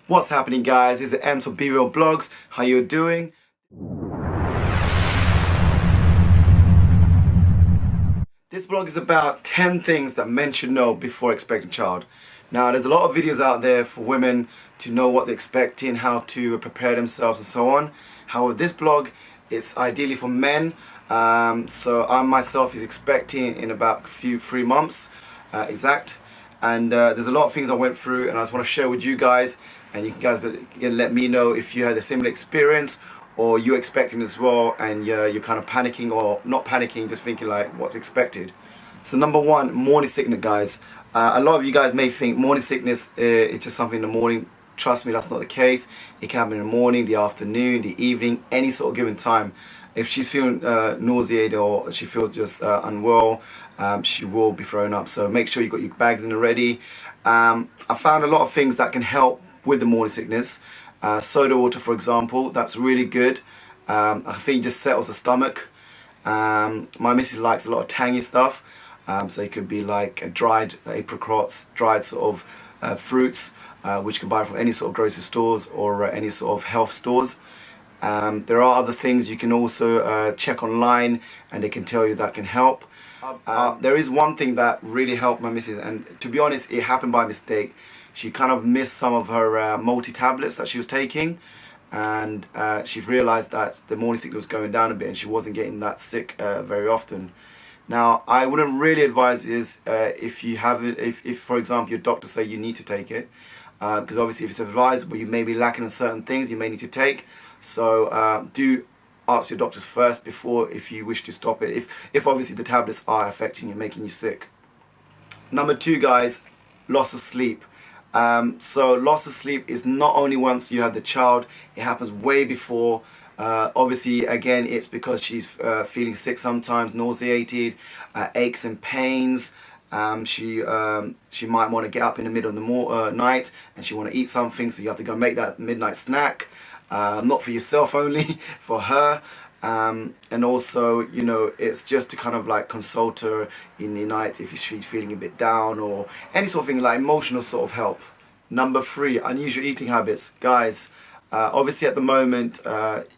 What's happening, guys? This is Ems of Be Real Blogs. How you doing? This blog is about 10 things that men should know before expecting a child. Now, there's a lot of videos out there for women to know what they're expecting, how to prepare themselves and so on. However, this blog is ideally for men. So I myself is expecting in about 3 months exact. And there's a lot of things I went through and I just want to share with you guys, and you guys can let me know if you had a similar experience or you're expecting as well, and you're kind of panicking or not panicking, just thinking like what's expected. So number one, morning sickness, guys. A lot of you guys may think morning sickness is just something in the morning. Trust me, that's not the case. It can happen in the morning, the afternoon, the evening, any sort of given time. If she's feeling nauseated or she feels just unwell, she will be thrown up. So make sure you've got your bags in ready. I found a lot of things that can help with the morning sickness. Soda water, for example, that's really good. I think it just settles the stomach. My missus likes a lot of tangy stuff. So it could be like dried apricots, dried sort of fruits, which you can buy from any sort of grocery stores or any sort of health stores. There are other things you can also check online, and they can tell you that can help. There is one thing that really helped my missus, and to be honest, it happened by mistake. She kind of missed some of her multi-tablets that she was taking, and she realized that the morning sickness was going down a bit and she wasn't getting that sick very often. Now, I wouldn't really advise this if you have it, if for example your doctor say you need to take it, because obviously if it's advisable, you may be lacking on certain things you may need to take. So do ask your doctors first before, if you wish to stop it, if obviously the tablets are affecting you, making you sick. Number two, guys, loss of sleep. So loss of sleep is not only once you have the child, it happens way before. Obviously, again, it's because she's feeling sick sometimes, nauseated, aches and pains. She might want to get up in the middle of the night and she want to eat something, so you have to go make that midnight snack. Not for yourself only, for her. And also, you know, it's just to kind of like consult her in the night if she's feeling a bit down or any sort of thing, like emotional sort of help. Number three, unusual eating habits. Guys, obviously at the moment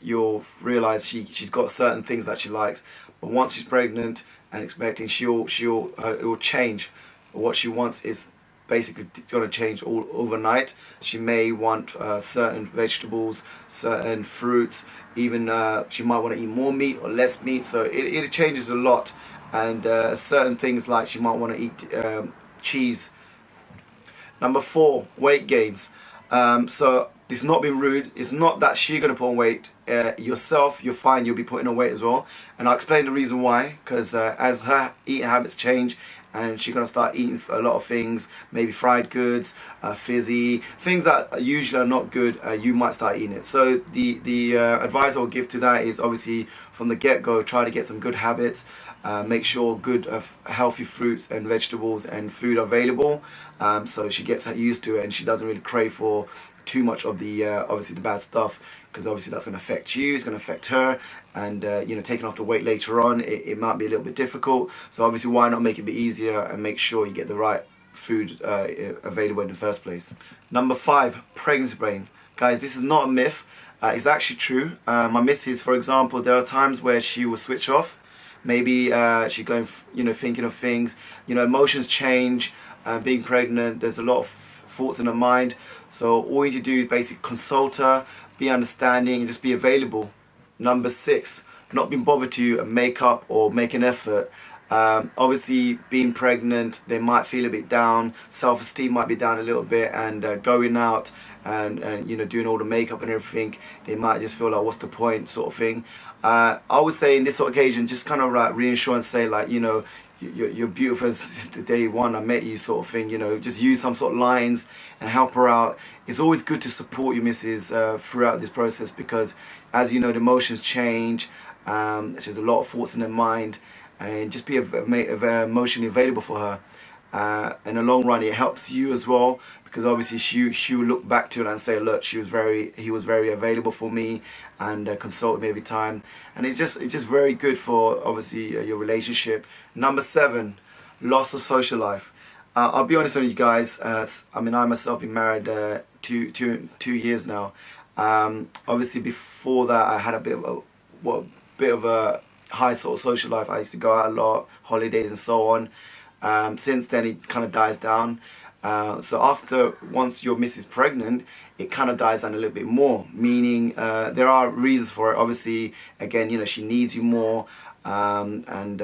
you'll realize she's got certain things that she likes, but once she's pregnant and expecting, it will change. What she wants is basically going to change all overnight. She may want certain vegetables, certain fruits, even she might want to eat more meat or less meat, so it changes a lot. And certain things like she might want to eat cheese. Number four, weight gains. So it's not being rude, it's not that she's going to put on weight. Yourself, you're fine, you'll be putting on weight as well. And I'll explain the reason why, because as her eating habits change and she's going to start eating a lot of things, maybe fried goods, fizzy, things that usually are not good, you might start eating it. So the advice I'll give to that is obviously from the get-go, try to get some good habits. Make sure good healthy fruits and vegetables and food are available, so she gets used to it and she doesn't really crave for too much of the obviously the bad stuff, because obviously that's going to affect you, it's going to affect her, and you know, taking off the weight later on, it might be a little bit difficult. So obviously why not make it a bit easier and make sure you get the right food available in the first place. Number five, pregnancy brain. Guys, this is not a myth, it's actually true. My missus, for example, there are times where she will switch off. Maybe she's going, you know, thinking of things, you know, emotions change. Being pregnant, there's a lot of thoughts in her mind. So all you need to do is basically consult her, be understanding, and just be available. Number six, not being bothered to make up or make an effort. Obviously, being pregnant, they might feel a bit down, self-esteem might be down a little bit, and going out and you know, doing all the makeup and everything, they might just feel like, what's the point, sort of thing. I would say in this sort of occasion, just kind of like reassure and say, like, you know, you're beautiful as the day one I met you, sort of thing. You know, just use some sort of lines and help her out. It's always good to support your missus throughout this process, because as you know, the emotions change. There's a lot of thoughts in her mind, and just be emotionally available for her. In the long run, it helps you as well, because obviously she will look back to it and say, look, he was very available for me and consulted me every time, and it's just very good for obviously your relationship. Number seven, loss of social life. I'll be honest with you guys. I mean, I myself been married two years now. Obviously before that I had a bit of a high sort of social life. I used to go out a lot, holidays and so on. Since then it kind of dies down. So after, once your missus is pregnant, it kind of dies down a little bit more, meaning there are reasons for it. Obviously, again, she needs you more, and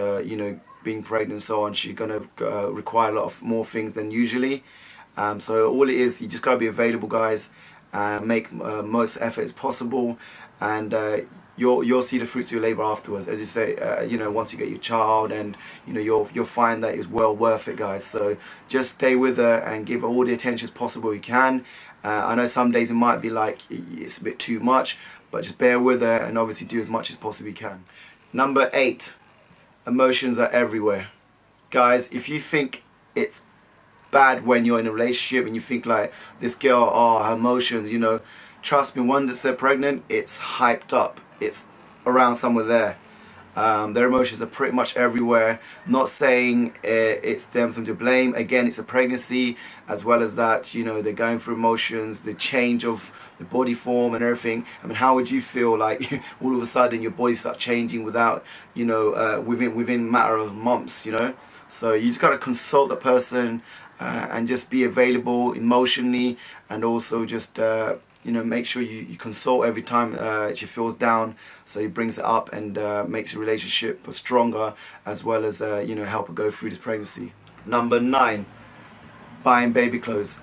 being pregnant and so on, she's going to require a lot of more things than usually. So all it is, you just got to be available, guys. Make most efforts possible, and you'll see the fruits of your labor afterwards. As you say, once you get your child, and you'll find that it's well worth it, guys. So just stay with her and give her all the attention as possible you can. I know some days it might be like it's a bit too much, but just bear with her and obviously do as much as possible you can. Number 8, emotions are everywhere. Guys, if you think it's bad when you're in a relationship and you think like, this girl, oh, her emotions, trust me, once they're pregnant, it's hyped up. It's around somewhere there. Their emotions are pretty much everywhere. Not saying it's them to blame. Again, it's a pregnancy, as well as that, they're going through emotions, the change of the body form and everything. I mean, how would you feel like all of a sudden your body starts changing without, within a matter of months, So you just got to consult the person and just be available emotionally, and also just make sure you consult every time she feels down, so he brings it up and makes the relationship stronger, as well as help her go through this pregnancy. Number 9, buying baby clothes.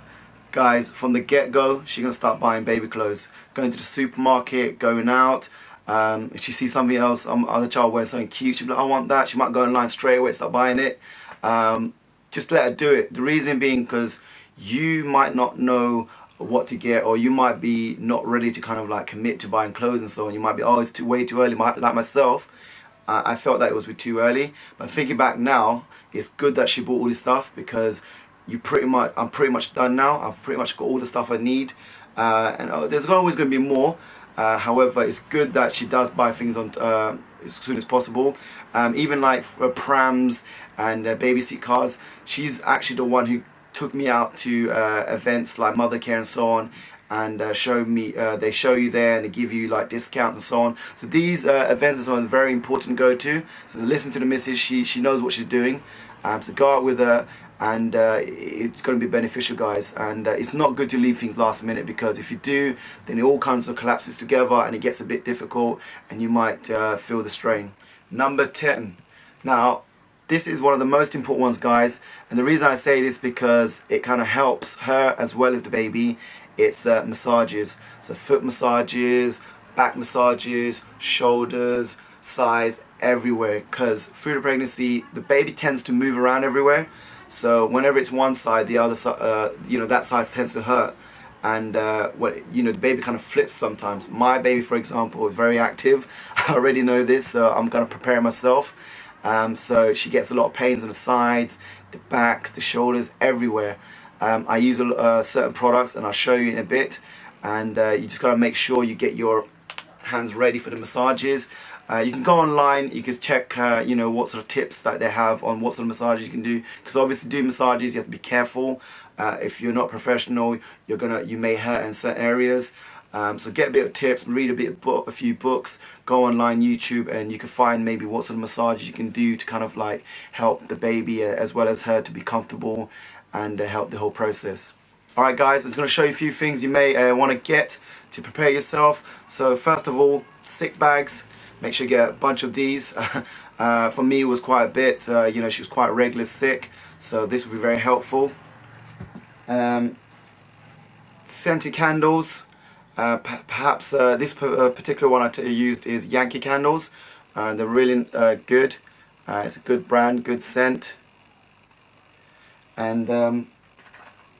Guys, from the get-go, she's gonna start buying baby clothes, going to the supermarket, going out. If she sees something else, other child wearing something cute, she'll be like, I want that. She might go online straight away and start buying it. Just let her do it. The reason being, because you might not know what to get, or you might be not ready to kind of like commit to buying clothes and so on. You might be, oh, it's way too early. Like myself, I felt that it was too early. But thinking back now, it's good that she bought all this stuff, because I'm pretty much done now. I've pretty much got all the stuff I need, and there's always going to be more. However, it's good that she does buy things on as soon as possible. Even like prams and baby seat cars. She's actually the one who took me out to events like Mother Care and so on, and showed me, they show you there and they give you like discounts and so on. So these events and so on are very important to go to. So listen to the missus, she knows what she's doing. So go out with her, and it's going to be beneficial, guys. And it's not good to leave things last minute, because if you do, then it all kind of collapses together and it gets a bit difficult, and you might feel the strain. Number 10. Now, this is one of the most important ones, guys, and the reason I say this because it kind of helps her as well as the baby. It's massages. So foot massages, back massages, shoulders, sides, everywhere, because through the pregnancy the baby tends to move around everywhere. So whenever it's one side, the other side, that side tends to hurt, and the baby kind of flips sometimes. My baby, for example, is very active. I already know this, so I'm going to prepare myself. So she gets a lot of pains on the sides, the backs, the shoulders, everywhere. I use certain products, and I'll show you in a bit. And you just got to make sure you get your hands ready for the massages. You can go online, you can check what sort of tips that they have on what sort of massages you can do, because obviously doing massages you have to be careful. If you're not professional, you may hurt in certain areas. So get a bit of tips, read a few books, go online, YouTube, and you can find maybe what sort of massages you can do to kind of like help the baby as well as her to be comfortable, and help the whole process. Alright guys, I'm just going to show you a few things you may want to get to prepare yourself. So first of all, sick bags. Make sure you get a bunch of these. For me it was quite a bit, she was quite regular sick, so this will be very helpful. Scented candles. Perhaps this particular one I used is Yankee candles. They're really good. It's a good brand, good scent. And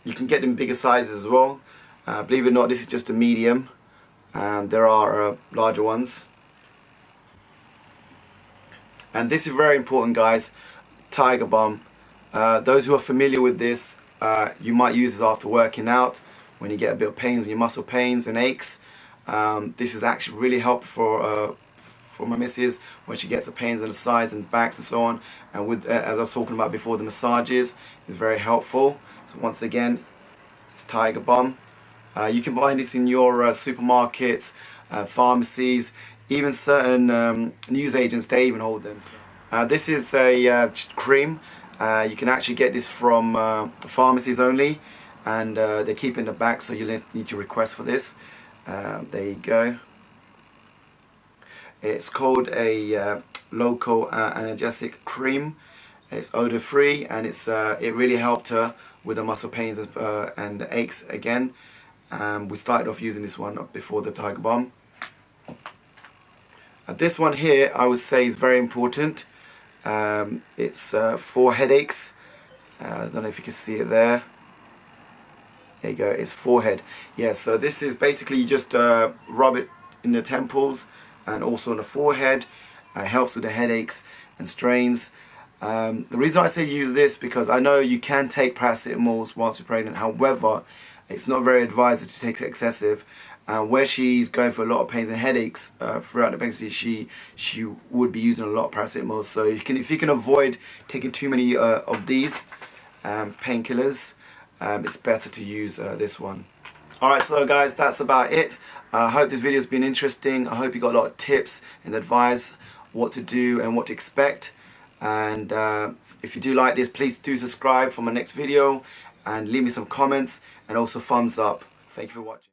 you can get them bigger sizes as well. Believe it or not, this is just a medium. There are larger ones. And this is very important, guys. Tiger Balm. Those who are familiar with this, you might use this after working out when you get a bit of pains in your muscle pains and aches. This is actually really helpful for my missus when she gets the pains on the sides and backs and so on. And with as I was talking about before, the massages is very helpful. So once again, it's Tiger Balm. You can buy this in your supermarkets, pharmacies, even certain news agents, they even hold them. This is a cream. You can actually get this from pharmacies only, and they keep in the back, so you need to request for this. There you go. It's called a local analgesic cream. It's odor free, and it really helped her with the muscle pains and the aches again. We started off using this one before the Tiger Balm. This one here, I would say, is very important. It's for headaches. I don't know if you can see it there. There you go, it's forehead. Yeah, so this is basically you just rub it in the temples and also on the forehead. It helps with the headaches and strains. The reason I say use this because I know you can take paracetamols whilst you're pregnant. However, it's not very advised to take excessive. Where she's going for a lot of pains and headaches throughout the pregnancy, she would be using a lot of paracetamol. So if you can avoid taking too many of these painkillers, it's better to use this one. Alright, so guys, that's about it. I hope this video has been interesting. I hope you got a lot of tips and advice what to do and what to expect. And if you do like this, please do subscribe for my next video and leave me some comments and also thumbs up. Thank you for watching.